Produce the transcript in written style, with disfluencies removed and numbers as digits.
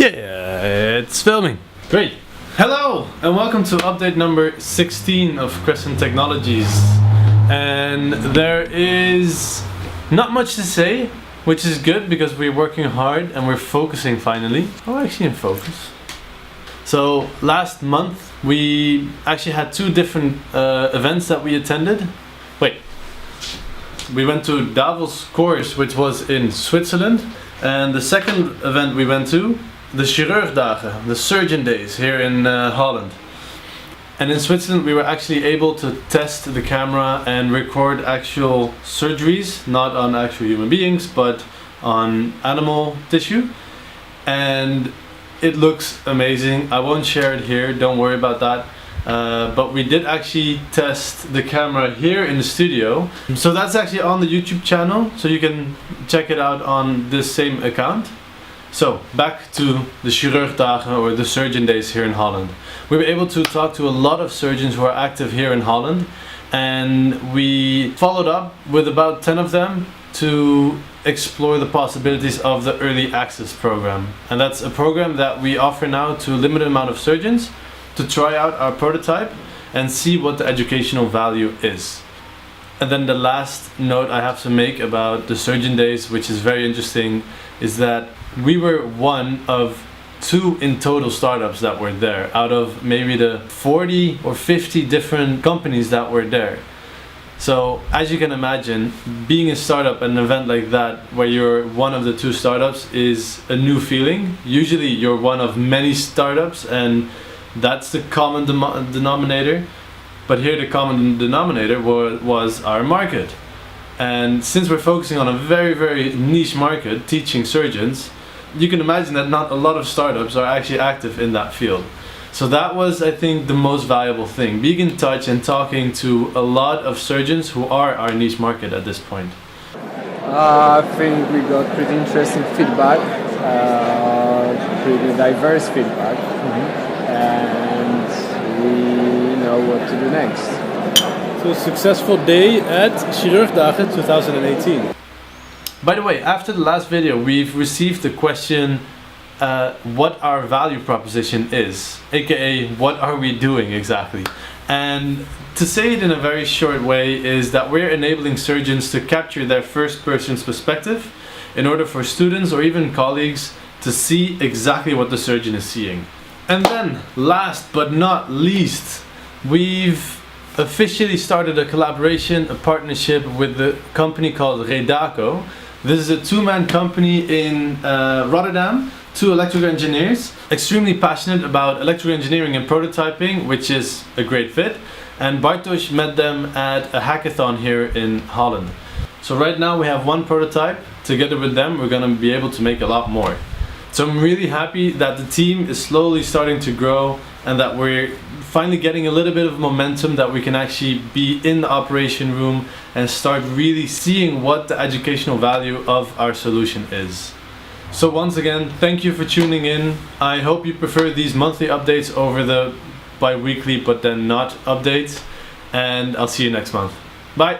Yeah, it's filming. Great. Hello and welcome to update number 16 of Crescent Technologies. And there is not much to say, which is good because we're working hard and we're focusing finally. Oh, actually in focus. So last month we actually had two different events that we attended. We went to Davos course, which was in Switzerland, and the second event we went to, the Chirurgdagen, the Surgeon Days here in Holland. And in Switzerland we were actually able to test the camera and record actual surgeries, not on actual human beings, but on animal tissue. And it looks amazing. I won't share it here, don't worry about that. But we did actually test the camera here in the studio. So that's actually on the YouTube channel, so you can check it out on this same account. So back to the Chirurgdagen or the Surgeon Days here in Holland. We were able to talk to a lot of surgeons who are active here in Holland, and we followed up with about 10 of them to explore the possibilities of the Early Access program. And that's a program that we offer now to a limited amount of surgeons to try out our prototype and see what the educational value is. And then the last note I have to make about the Surgeon Days, which is very interesting, is that we were one of 2 in total startups that were there out of maybe the 40 or 50 different companies that were there. So as you can imagine, being a startup at an event like that where you're one of the 2 startups is a new feeling. Usually you're one of many startups and that's the common denominator, but here the common denominator was our market. And since we're focusing on a very niche market, teaching surgeons, you can imagine that not a lot of startups are actually active in that field. So that was, I think, the most valuable thing, being in touch and talking to a lot of surgeons who are our niche market at this point. I think we got pretty interesting feedback, pretty diverse feedback. And we know what to do next. So a successful day at Chirurgdagen 2018. By the way, after the last video we've received the question what our value proposition is, aka what are we doing exactly. And to say it in a very short way is that we're enabling surgeons to capture their first person's perspective in order for students or even colleagues to see exactly what the surgeon is seeing. And then, last but not least, we've officially started a collaboration, a partnership with the company called Redaco. This is a 2-man company in Rotterdam, 2 electrical engineers, extremely passionate about electrical engineering and prototyping, which is a great fit. And Bartosz met them at a hackathon here in Holland. So right now we have 1 prototype. Together with them, we're going to be able to make a lot more. So I'm really happy that the team is slowly starting to grow and that we're finally getting a little bit of momentum, that we can actually be in the operation room and start really seeing what the educational value of our solution is. So once again, thank you for tuning in. I hope you prefer these monthly updates over the bi-weekly but then not updates, and I'll see you next month. Bye!